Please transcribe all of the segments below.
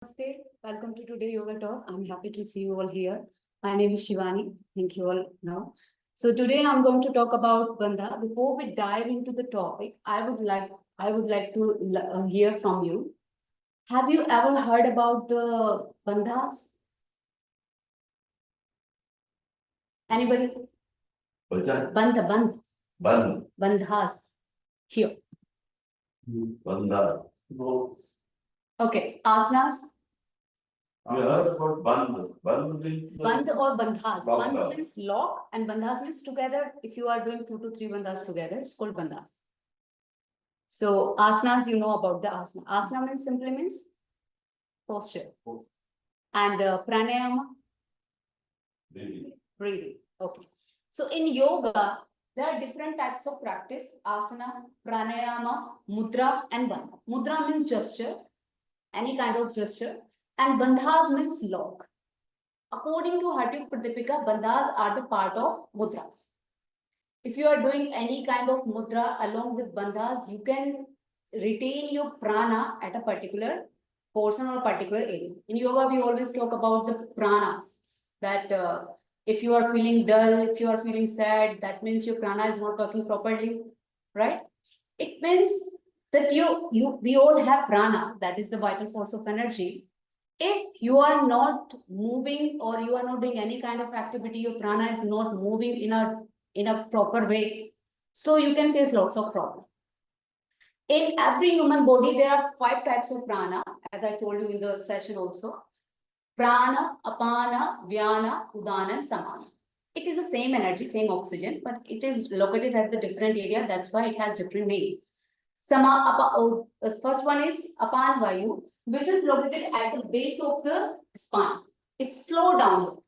Namaste. Welcome to today yoga talk. I'm happy to see you all here. My name is Shivani. Thank you all now. So today I'm going to talk about Bandha. Before we dive into the topic, I would like to hear from you. Have you ever heard about the Bandhas? Anybody? Bandha. Bandhas. Here. Bandhas. No. Okay. Asanas. We heard about Bandh means Bandh or Bandhas. Lock. Bandh means lock and Bandhas means together. If you are doing 2 to 3 Bandhas together, it's called Bandhas. So asanas, you know about the asana. Asana means simply means posture. And pranayama, breathing. Okay. So in yoga, there are different types of practice: asana, pranayama, mudra, and bandha. Mudra means gesture, any kind of gesture, and bandhas means lock. According to Hatha Pradipika, bandhas are the part of mudras. If you are doing any kind of mudra along with bandhas, you can retain your prana at a particular portion or particular area. In yoga, we always talk about the pranas, that if you are feeling dull, if you are feeling sad, that means your prana is not working properly, right? It means that we all have prana, that is the vital force of energy. If you are not moving or you are not doing any kind of activity, your prana is not moving in a proper way, so you can face lots of problems. In every human body, there are 5 types of prana, as I told you in the session also. Prana, apana, vyana, udana, and samana. It is the same energy, same oxygen, but it is located at the different area. That's why it has different name. First one is apan vayu, which is located at the base of the spine. It's flow downward.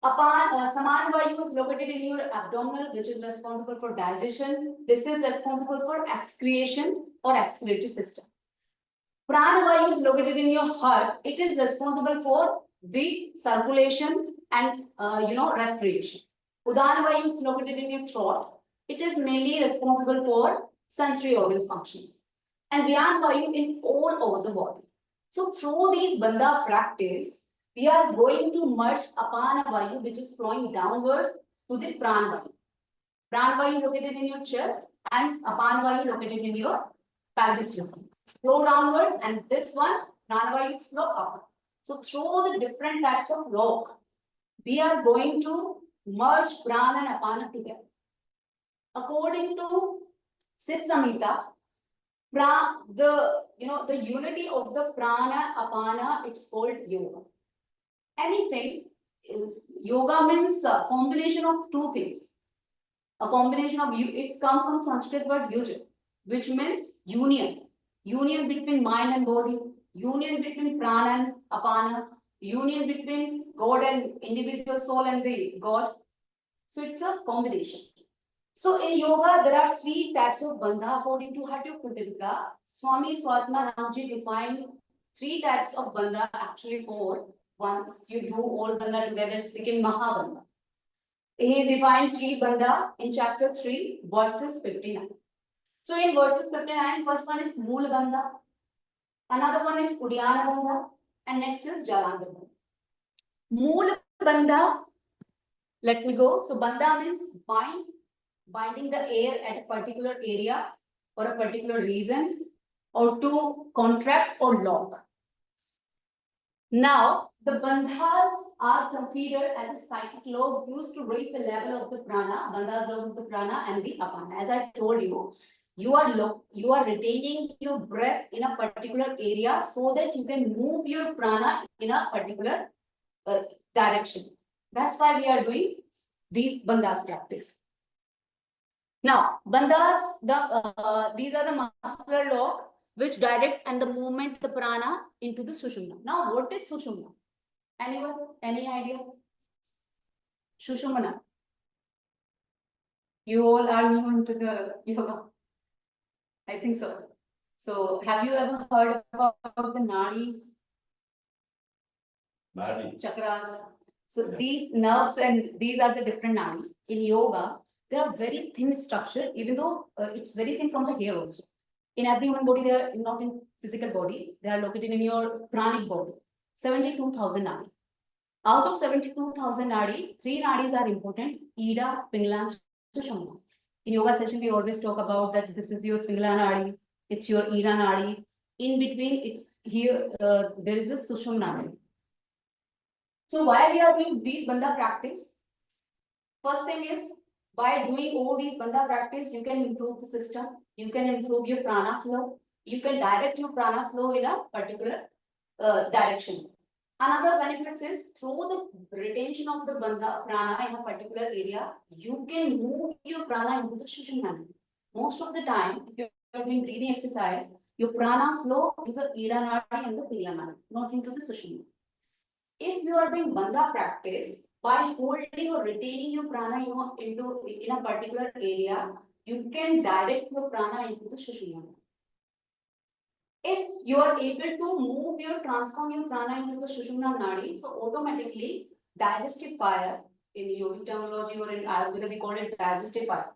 Saman vayu is located in your abdominal, which is responsible for digestion. This is responsible for excretion or excretory system. Prana vayu is located in your heart. It is responsible for the circulation and respiration. Udana vayu is located in your throat. It is mainly responsible for sensory organs functions. And Vyana vayu in all over the body. So through these bandha practice, we are going to merge apana vayu, which is flowing downward, to the prana vayu. Prana vayu located in your chest and apana vayu located in your pelvis region. Flow downward, and this one, prana vayu, flow upward. So through the different types of lock, we are going to merge prana and apana together. According to Siddha Samhita, the unity of the prana apana, it's called yoga. Anything, yoga means a combination of 2 things. A combination of it's come from Sanskrit word yogic, which means union between mind and body, union between prana and apana, union between God and individual soul and the God. So it's a combination. So in yoga, there are 3 types of bandha according to Hatha Pradipika. Swami Swatma Ramji defined 3 types of bandha, actually 4. Once you do all bandha together, it's became Mahabandha. He defined 3 bandha in chapter 3, verses 59. So in verses 59, first one is Mool bandha, another one is Udyana bandha, and next is Jalanda bandha. Mool bandha, let me go. So bandha means binding the air at a particular area or a particular region, or to contract or lock. Now, the bandhas are considered as a psychic law used to raise the level of the prana. Bandhas lowers the prana and the apana. As I told you, you are retaining your breath in a particular area so that you can move your prana in a particular direction. That's why we are doing these bandhas practice. Now, bandhas, these are the muscular lock which direct and the movement the prana into the sushumna. Now, what is sushumna? Anyone? Any idea? Sushumna. You all are new into the yoga. I think so. So, have you ever heard about the nadis? Nadi. Chakras. So, these nerves and these are the different nadis. In yoga, they are very thin structure, even though it's very thin from the hair also. In every human body, they are not in physical body, they are located in your pranic body. 72,000 nadi. Out of 72,000 nadi, 3 nadis are important: Ida, Pingala, and Sushumna. In yoga session, we always talk about that this is your Pingala nadi, it's your Ida nadi. In between, it's here, there is a Sushumna nadi. So why we are doing these bandha practice? First thing is, by doing all these bandha practice, you can improve the system, you can improve your prana flow, you can direct your prana flow in a particular direction. Another benefit is through the retention of the bandha prana in a particular area, you can move your prana into the Sushumna. Most of the time, if you are doing breathing exercise, your prana flow to the Ida nadi and the Pingala nadi, not into the Sushumna. If you are doing bandha practice, by holding or retaining your prana in a particular area, you can direct your prana into the Sushumna. If you are able to transform your prana into the Sushumna nadi, so automatically digestive fire, in yogic terminology or in Ayurveda we call it digestive fire.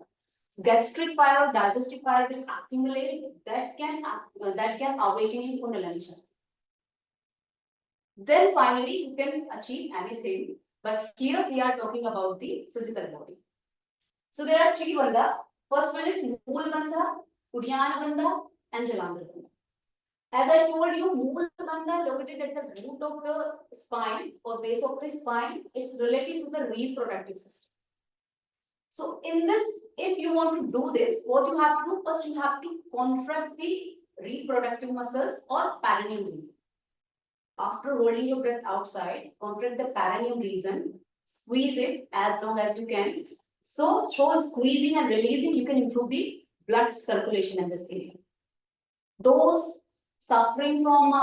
Gastric fire or digestive fire will accumulate that can awaken your Kundalini Shakti. Then finally you can achieve anything. But here we are talking about the physical body. So there are 3 bandha. First one is Mool Bandha, Udyana Bandha, and Jalandhar Bandha. As I told you, Mool Bandha located at the root of the spine or base of the spine, it's related to the reproductive system. So in this, if you want to do this, what you have to do, first you have to contract the reproductive muscles or perineum region. After holding your breath outside, contract the perineum region, squeeze it as long as you can. So through squeezing and releasing, you can improve the blood circulation in this area. Those suffering from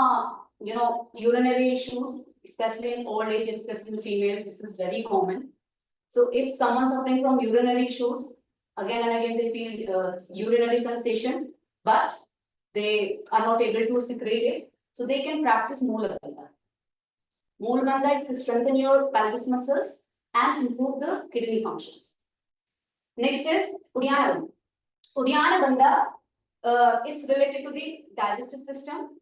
urinary issues, especially in old age, especially in female, this is very common. So if someone suffering from urinary issues, again and again they feel urinary sensation, but they are not able to secrete it. So they can practice Moola Bandha. Moola Bandha is strengthen your pelvis muscles and improve the kidney functions. Next is Udyana Bandha. Udyana Bandha, it's related to the digestive system.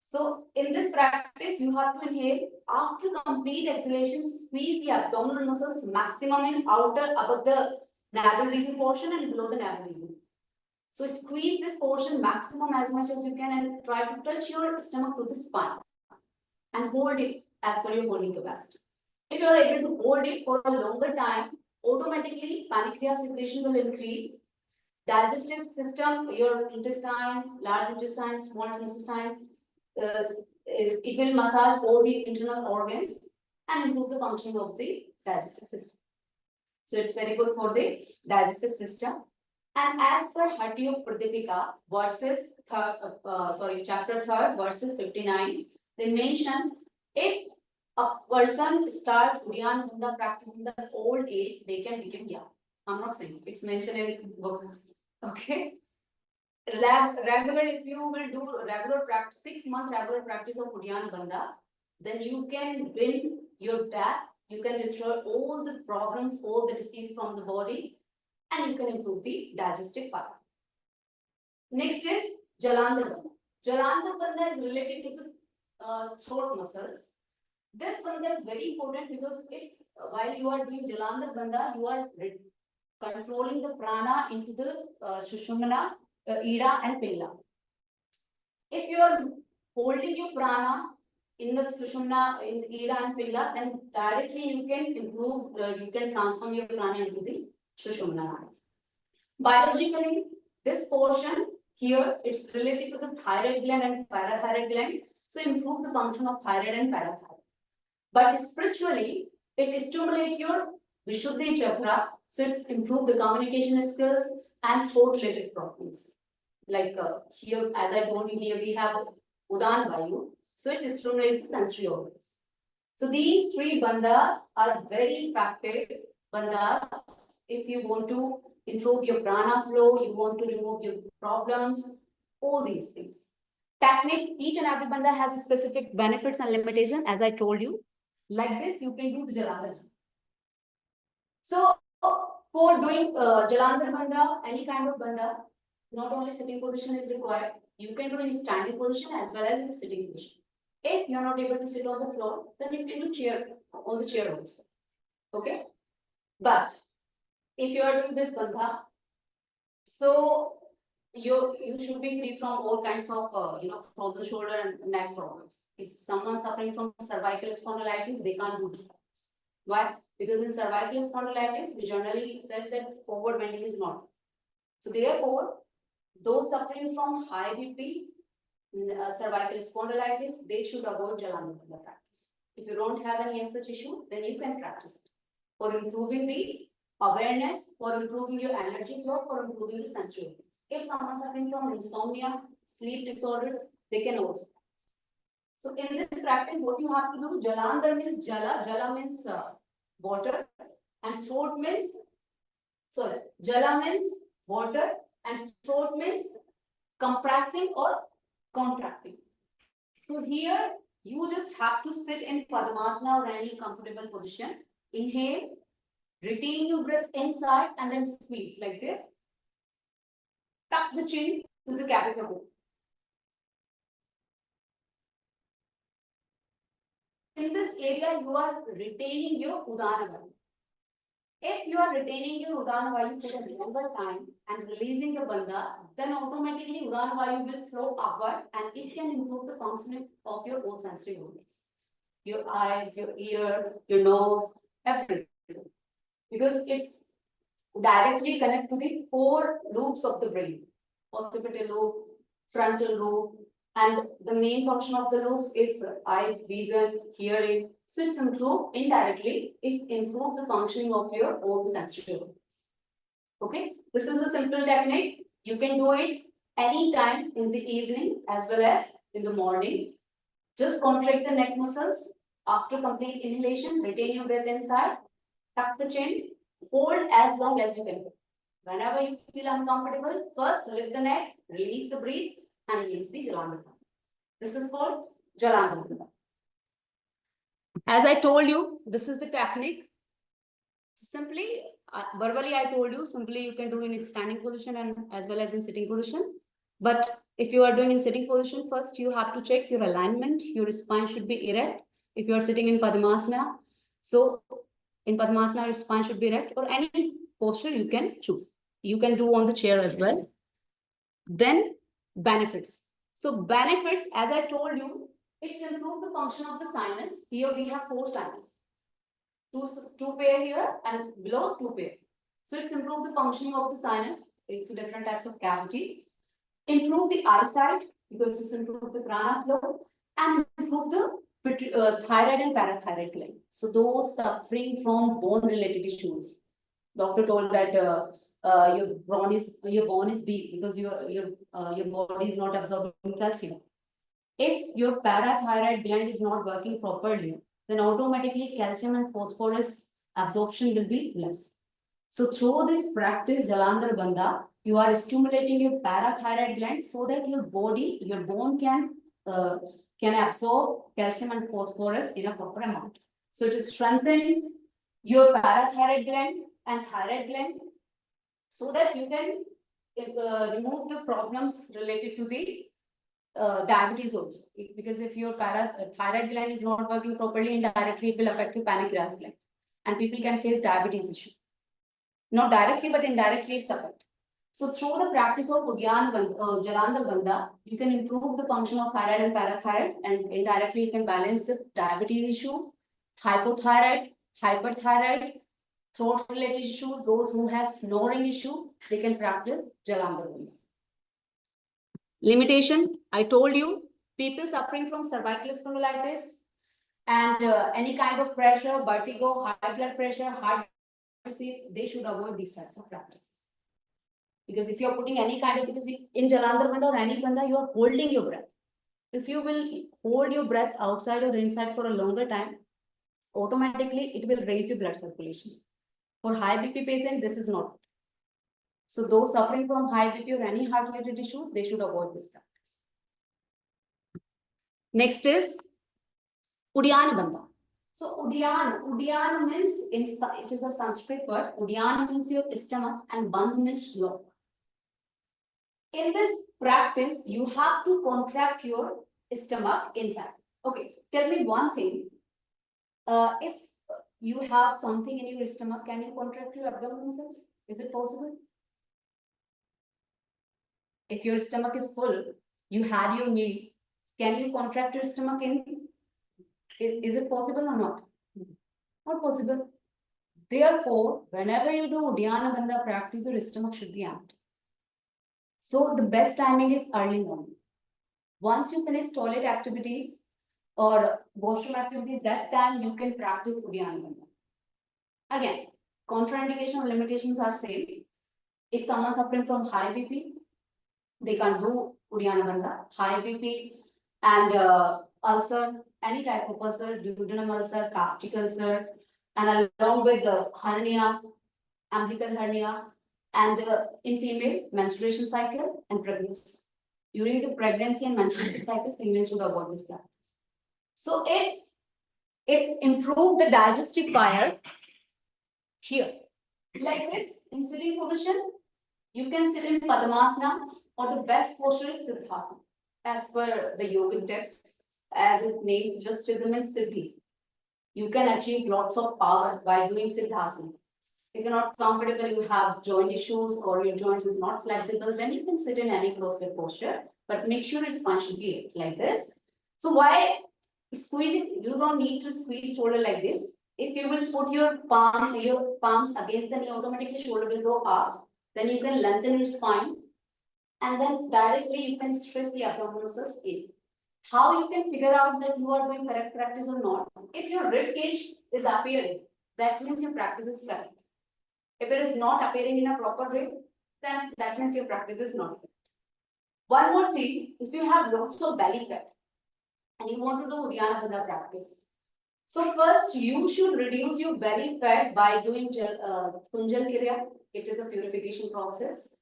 So in this practice, you have to inhale. After complete exhalation, squeeze the abdominal muscles maximum in outer above the navel region portion and below the navel region. So squeeze this portion maximum as much as you can and try to touch your stomach to the spine and hold it as per your holding capacity. If you are able to hold it for a longer time, automatically pancreas secretion will increase. Digestive system, your intestine, large intestine, small intestine, it will massage all the internal organs and improve the functioning of the digestive system. So it's very good for the digestive system. And as per Hattiyo Pradipika verses chapter 3, verses 59, they mention if a person start Udyana Bandha practice in the old age, they can become young. I'm not saying it's mentioned in book. Okay. Regular, if you will do regular practice, 6-month regular practice of Udyana Bandha, then you can win your death, you can destroy all the problems, all the disease from the body, and you can improve the digestive power. Next is Jalandhar Bandha. Jalandhar Bandha is related to the throat muscles. This bandha is very important because it's while you are doing Jalandhar Bandha, you are controlling the prana into the Sushumna, Ida and Pingala. If you are holding your prana in the Sushumna, in Ida and Pingala, then directly you can improve, you can transform your prana into the Sushumna. Biologically, this portion here, it's related to the thyroid gland and parathyroid gland. So improve the function of thyroid and parathyroid. But spiritually, it stimulates your Vishuddhi chakra. So it's improve the communication skills and throat related problems. Like here, as I told you, here we have Udan Vayu. So it stimulates the sensory organs. So these 3 bandhas are very effective bandhas if you want to improve your prana flow, you want to remove your problems, all these things. Technique, each and every bandha has specific benefits and limitations, as I told you. Like this, you can do the Jalandhar. So for doing Jalandhar bandha, any kind of bandha, not only sitting position is required. You can do in standing position as well as in sitting position. If you're not able to sit on the floor, then you can do chair, on the chair also. Okay? But if you are doing this bandha, so you should be free from all kinds of frozen shoulder and neck problems. If someone's suffering from cervical spondylitis, they can't do this. Why? Because in cervical spondylitis, we generally said that forward bending is not. So therefore, those suffering from high BP, cervical spondylitis, they should avoid Jalandhar practice. If you don't have any such issue, then you can practice it for improving the awareness, for improving your energy flow, for improving the sensitivity. If someone suffering from insomnia, sleep disorder, they can also practice. So in this practice, what you have to do, Jalandhar means jala, jala means water, and throat means, sorry, jala means water, and throat means compressing or contracting. So here, you just have to sit in Padmasana or any comfortable position. Inhale, retain your breath inside and then squeeze like this. Tuck the chin to the capita bone. In this area, you are retaining your Udana Vayu. If you are retaining your Udana Vayu for a longer time and releasing the Bandha, then automatically Udana Vayu will flow upward and it can improve the functioning of your own sensory organs. Your eyes, your ear, your nose, everything. Because it's directly connected to the 4 loops of the brain. Occipital loop, frontal loop, and the main function of the loops is eyes, vision, hearing. So it's improved indirectly, it's improved the functioning of your own sensory organs. Okay, this is a simple technique. You can do it anytime in the evening as well as in the morning. Just contract the neck muscles. After complete inhalation, retain your breath inside, tuck the chin, hold as long as you can. Whenever you feel uncomfortable, first lift the neck, release the breath, and release the Jalandhar. This is called Jalandhar. As I told you, this is the technique. Simply, verbally I told you, simply you can do in standing position and as well as in sitting position. But if you are doing in sitting position, first you have to check your alignment. Your spine should be erect. If you are sitting in Padmasana, so in Padmasana, your spine should be erect, or any posture you can choose. You can do on the chair as well. Then benefits. So benefits, as I told you, it's improved the function of the sinus. Here we have 4 sinus. Two pair here and below 2 pair. So it's improved the functioning of the sinus. It's different types of cavity. Improve the eyesight because it's improved the prana flow, and improve the thyroid and parathyroid gland. So those suffering from bone related issues, doctor told that your bone is weak because your body is not absorbing calcium. If your parathyroid gland is not working properly, then automatically calcium and phosphorus absorption will be less. So through this practice, Jalandhar Bandha, you are stimulating your parathyroid gland so that your body, your bone can absorb calcium and phosphorus in a proper amount. So it is strengthening your parathyroid gland and thyroid gland so that you can remove the problems related to the diabetes also. Because if your thyroid gland is not working properly, indirectly it will affect your pancreas gland, and people can face diabetes issue. Not directly, but indirectly it's affect. So through the practice of Jalandhar Bandha, you can improve the function of thyroid and parathyroid, and indirectly you can balance the diabetes issue, hypothyroid, hyperthyroid, throat related issues. Those who have snoring issue, they can practice Jalandhar Bandha. Limitation, I told you, people suffering from cervical spondylitis and any kind of pressure, vertigo, high blood pressure, heart disease, they should avoid these types of practices. Because if you're putting any kind of, because in Jalandhar Bandha or any Bandha, you are holding your breath. If you will hold your breath outside or inside for a longer time, automatically it will raise your blood circulation. For high BP patient, this is not. So those suffering from high BP or any heart related issue, they should avoid this practice. Next is Udyan Bandha. So Udyan means, it is a Sanskrit word. Udyan means your stomach and Bandh means yoke. In this practice, you have to contract your stomach inside. Okay, tell me one thing. If you have something in your stomach, can you contract your abdominal muscles? Is it possible? If your stomach is full, you had your meal, can you contract your stomach in? Is it possible or not? Not possible. Therefore, whenever you do Uddiyana Bandha practice, your stomach should be empty. So the best timing is early morning. Once you finish toilet activities or washroom activities, that time you can practice Uddiyana Bandha. Again, contraindication or limitations are same. If someone suffering from high BP, they can't do Uddiyana Bandha. High BP and ulcer, any type of ulcer, duodenum ulcer, gastric ulcer, and along with the hernia, umbilical hernia, and in female, menstruation cycle and pregnancy. During the pregnancy and menstruation cycle, females should avoid this practice. So it's improved the digestive fire here. Like this, in sitting position, you can sit in Padmasana, or the best posture is Siddhasana. As per the yogic texts, as it names just rhythm and Siddhi. You can achieve lots of power by doing Siddhasana. If you're not comfortable, you have joint issues or your joint is not flexible, then you can sit in any cross-legged posture, but make sure your spine should be like this. So why squeezing? You don't need to squeeze shoulder like this. If you will put your palms against the knee, automatically shoulder will go up. Then you can lengthen your spine, and then directly you can stretch the abdominal muscles in. How you can figure out that you are doing correct practice or not? If your rib cage is appearing, that means your practice is correct. If it is not appearing in a proper way, then that means your practice is not correct. One more thing, if you have lots of belly fat and you want to do Uddiyana Bandha practice, so first you should reduce your belly fat by doing Kunjal Kriya. It is a purification process.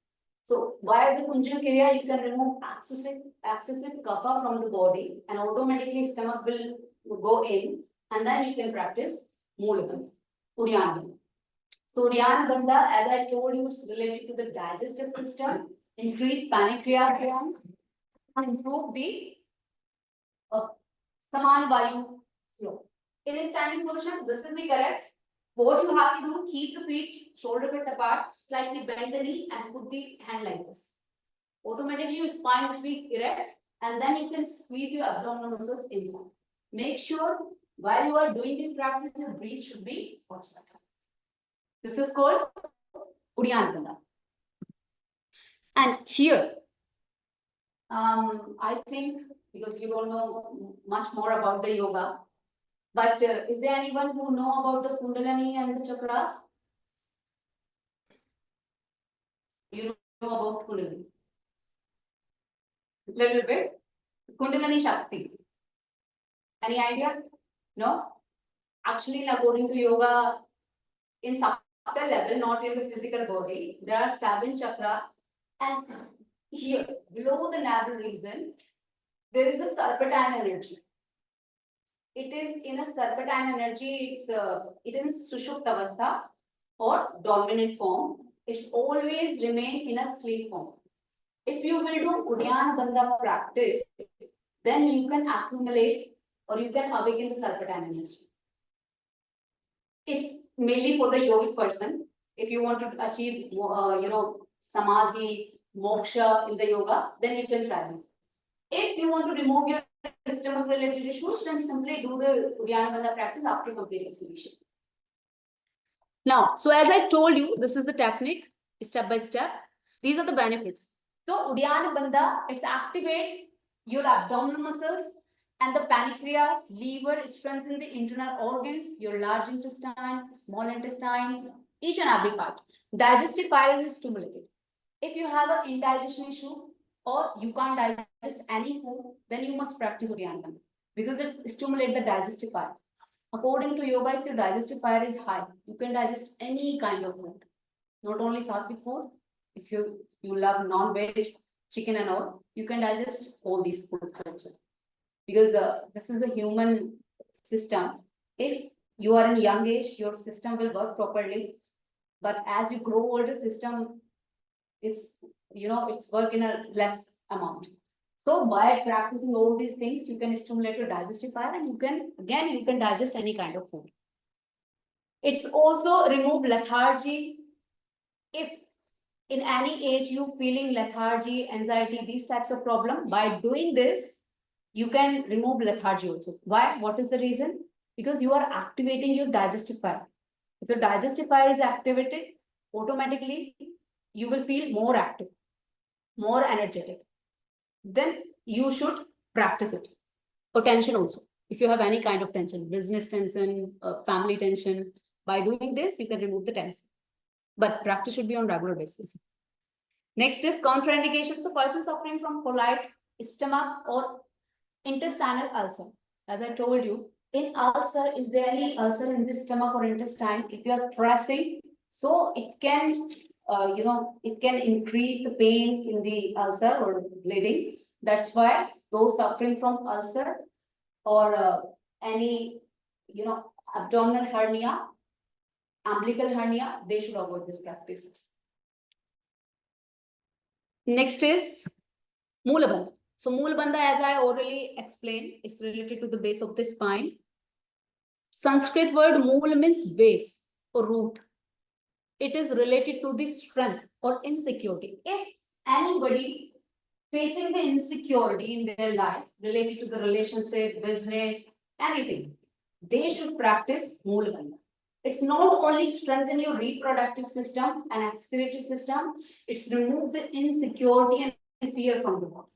So by the Kunjal Kriya, you can remove excessive kapha from the body, and automatically stomach will go in, and then you can practice Moola Bandha, Uddiyana Bandha. So Uddiyana Bandha, as I told you, is related to the digestive system, increase pancreas gland, and improve the Saman Vayu flow. In a standing position, this is the correct. What you have to do, keep the feet shoulder width apart, slightly bend the knee and put the hand like this. Automatically your spine will be erect, and then you can squeeze your abdominal muscles inside. Make sure while you are doing this practice, your breath should be 4 seconds. This is called Uddiyana Bandha. And here, I think, because you don't know much more about the yoga, but is there anyone who know about the Kundalini and the chakras? You know about Kundalini? Little bit. Kundalini Shakti. Any idea? No? Actually, according to yoga, in subtle level, not in the physical body, there are 7 chakras, and here, below the navel region, there is a serpentine energy. It is in a serpentine energy, it is Sushupta Avastha or dominant form. It's always remain in a sleep form. If you will do Uddiyana Bandha practice, then you can accumulate or you can awaken the serpentine energy. It's mainly for the yogic person. If you want to achieve, samadhi, moksha in the yoga, then you can try this. If you want to remove your stomach related issues, then simply do the Uddiyana Bandha practice after complete exhibition. Now, so as I told you, this is the technique, step by step. These are the benefits. So Uddiyana Bandha, it's activate your abdominal muscles and the pancreas, liver, strengthen the internal organs, your large intestine, small intestine, each and every part. Digestive fire is stimulated. If you have an indigestion issue or you can't digest any food, then you must practice Uddiyana Bandha because it stimulates the digestive fire. According to yoga, if your digestive fire is high, you can digest any kind of food, not only sattvic food. If you love non-veg, chicken and all, you can digest all these foods also. Because this is the human system. If you are in young age, your system will work properly. But as you grow older, system is, it's work in a less amount. So by practicing all these things, you can stimulate your digestive fire and you can digest any kind of food. It's also remove lethargy. If in any age you feeling lethargy, anxiety, these types of problem, by doing this, you can remove lethargy also. Why? What is the reason? Because you are activating your digestive fire. If your digestive fire is activated, automatically you will feel more active, more energetic. Then you should practice it. Or tension also. If you have any kind of tension, business tension, family tension, by doing this, you can remove the tension. But practice should be on regular basis. Next is contraindications. So person suffering from colitis, stomach or intestinal ulcer. As I told you, in ulcer, is there any ulcer in the stomach or intestine? If you are pressing, so it can, it can increase the pain in the ulcer or bleeding. That's why those suffering from ulcer or any, abdominal hernia, umbilical hernia, they should avoid this practice. Next is Moola Bandha. So Moola Bandha, as I already explained, is related to the base of the spine. Sanskrit word Mool means base or root. It is related to the strength or insecurity. If anybody facing the insecurity in their life related to the relationship, business, anything, they should practice Moola Bandha. It's not only strengthen your reproductive system and excretory system, it's remove the insecurity and fear from the body.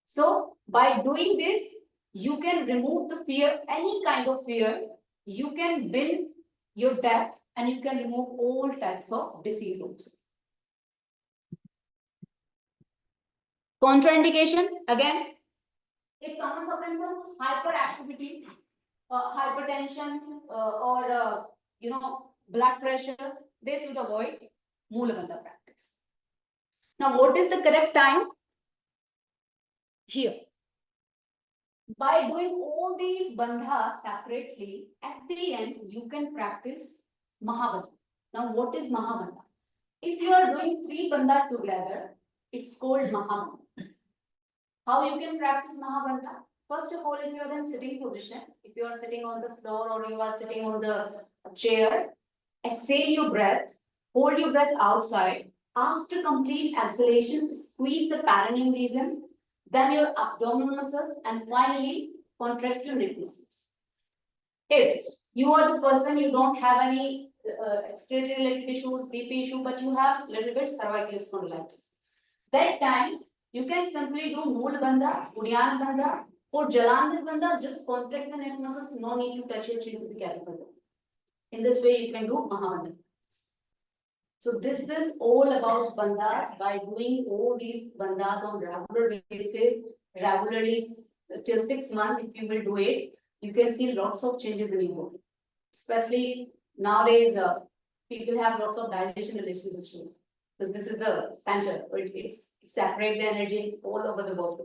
So by doing this, you can remove the fear, any kind of fear. You can win your death and you can remove all types of disease also. Contraindication, again, if someone suffering from hyperactivity, hypertension, or blood pressure, they should avoid Moola Bandha practice. Now, what is the correct time? Here. By doing all these bandhas separately, at the end, you can practice Mahabandha. Now, what is Mahabandha? If you are doing 3 bandhas together, it's called Mahabandha. How you can practice Mahabandha? First of all, if you are in sitting position, if you are sitting on the floor or you are sitting on the chair, exhale your breath, hold your breath outside. After complete exhalation, squeeze the perineum region, then your abdominal muscles, and finally contract your neck muscles. If you are the person, you don't have any excretory related issues, BP issue, but you have little bit cervical spondylitis, that time you can simply do Mool Bandha, Udyan Bandha, or Jalandhar Bandha, just contract the neck muscles, no need to touch your chin to the clavicle. In this way, you can do Mahabandha. So this is all about bandhas. By doing all these bandhas on regular basis, regularly till 6 months, if you will do it, you can see lots of changes in your body. Especially nowadays, people have lots of digestion related issues. Because this is the center where it separates the energy all over the body.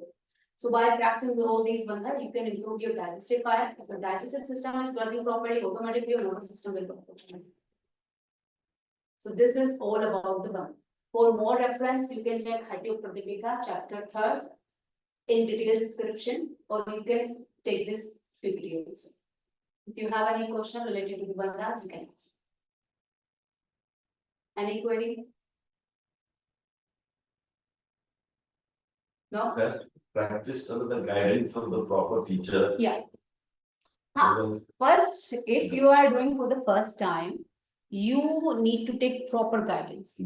So by practicing all these bandhas, you can improve your digestive fire. If your digestive system is working properly, automatically your nervous system will work properly. So this is all about the bandha. For more reference, you can check Hatyo Pradipika, chapter 3, in detailed description, or you can take this PPT also. If you have any question related to the bandhas, you can ask. Any query? No? That practice under the guidance of the proper teacher. Yeah. Because First, if you are doing for the first time, you need to take proper guidance.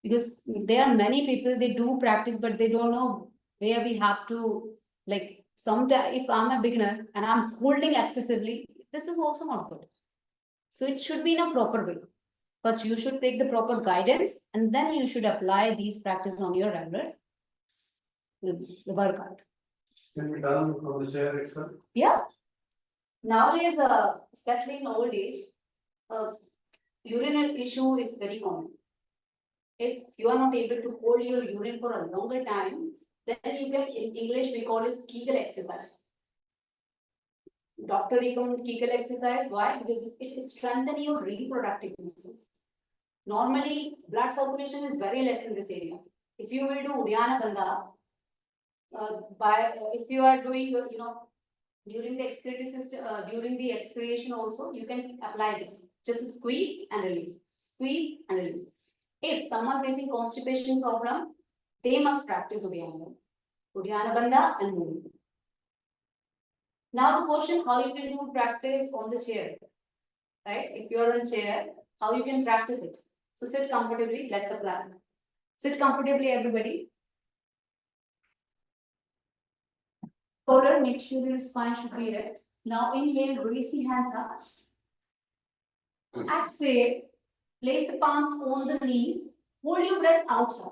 Because there are many people, they do practice, but they don't know where we have to, like, sometimes if I'm a beginner and I'm holding excessively, this is also not good. So it should be in a proper way. First, you should take the proper guidance and then you should apply these practice on your regular workout. Can be done from the chair itself? Yeah. Nowadays, especially in old age, urinary issue is very common. If you are not able to hold your urine for a longer time, then you can, in English, we call it Kegel exercise. Doctor recommend Kegel exercise. Why? Because it strengthens your reproductive muscles. Normally, blood circulation is very less in this area. if you will do Uddiyana Bandha, if you are doing, during the excretory system, during the expiration also, you can apply this. Just squeeze and release, squeeze and release. If someone facing constipation problem, they must practice Uddiyana Bandha and movement. Now the question, how you can do practice on the chair, right? If you are on chair, how you can practice it? So sit comfortably, let's apply. Sit comfortably, everybody. Collar, make sure your spine should be erect. Now inhale, raise the hands up. Exhale, place the palms on the knees. Hold your breath outside.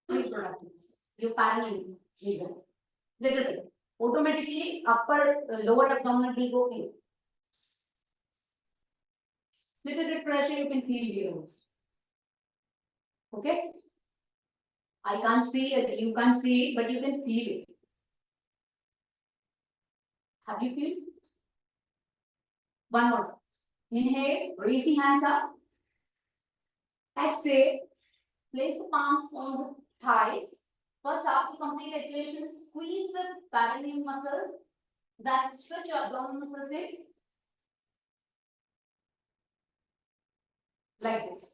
Reproductive, your perineum region. Little bit. Automatically, lower abdominal will go in. Little bit pressure you can feel here also. Okay? I can't see it, you can't see it, but you can feel it. Have you feel? One more. Inhale, raise the hands up. Exhale, place the palms on the thighs. First, after complete exhalation, squeeze the perineum muscles, that stretch your abdominal muscles in. Like this.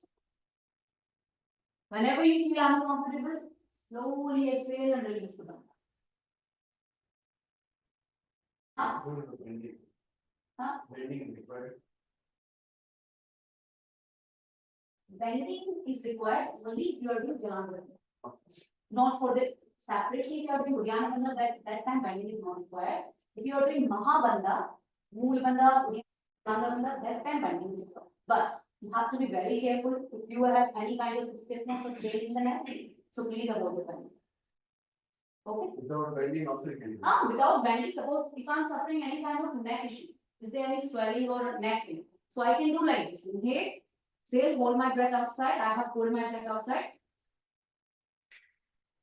Whenever you feel uncomfortable, slowly exhale and release the body. Bending. Huh? Bending required. Bending is required only if you are doing Janandra. Not for the separately, if you are doing Uddiyana Bandha, that time bending is not required. If you are doing Mahabandha, Mool Bandha, Uddiyana Bandha, that time bending is required. But you have to be very careful if you have any kind of stiffness or pain in the neck. So please avoid the bending. Okay? Without bending also you can do. Without bending, suppose if I am suffering any kind of neck issue, is there any swelling or neck pain? So I can do like this. Inhale, exhale, hold my breath outside. I have pulled my breath outside.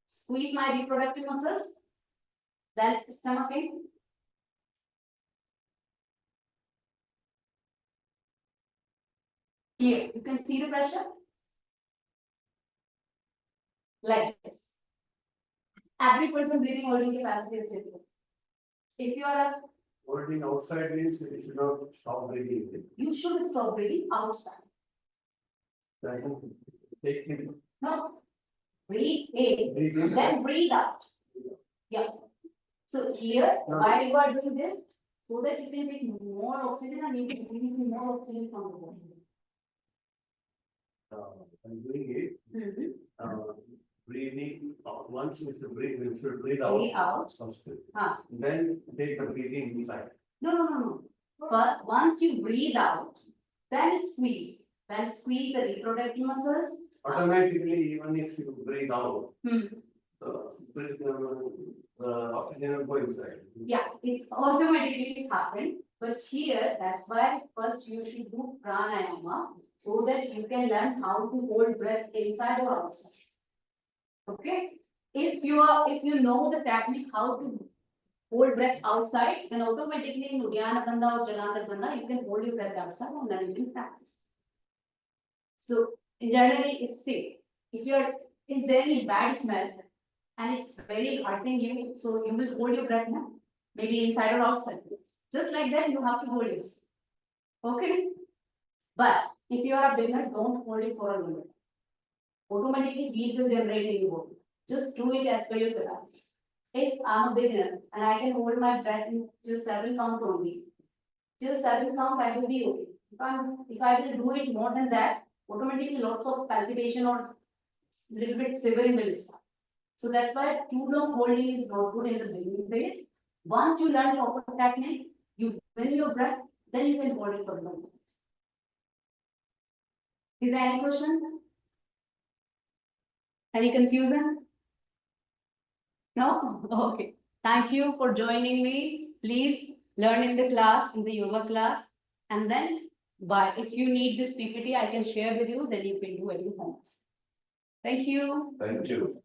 Squeeze my reproductive muscles. Then stomach in. Here, you can see the pressure. Like this. Every person breathing holding capacity is different. If you are Holding outside means you should not stop breathing. you should stop breathing outside. Then take it. No. Breathe in, Breathe in. then breathe out. Yeah. So here, why you are doing this? So that you can take more oxygen and you can breathe more oxygen from the body. I'm doing it. Mhm. Breathing, once you should breathe out. Breathe out. First. Huh. Then take the breathing inside. No. But once you breathe out, then squeeze. Then squeeze the reproductive muscles. Automatically, even if you breathe out, Hmm. the oxygen will go inside. Yeah, it's automatically happened. But here, that's why first you should do pranayama so that you can learn how to hold breath inside or outside. Okay? If you know the technique how to hold breath outside, then automatically in Uddiyana Bandha or Janandra Bandha, you can hold your breath outside and then you can practice. So generally, if is there any bad smell and it's very hurting you, so you will hold your breath now, maybe inside or outside. Just like that, you have to hold it. Okay? But if you are a beginner, don't hold it for a minute. Automatically heat will generate in your body. Just do it as per your capacity. If I'm a beginner and I can hold my breath till 7 count only, till 7 count I will be okay. If I will do it more than that, automatically lots of palpitation or little bit shivering will start. So that's why too long holding is not good in the beginning phase. Once you learn proper technique, you win your breath, then you can hold it for a moment. Is there any question? Any confusion? No? Okay. Thank you for joining me. Please learn in the class, in the yoga class. And then if you need this PPT, I can share with you, then you can do at your homes. Thank you. Thank you.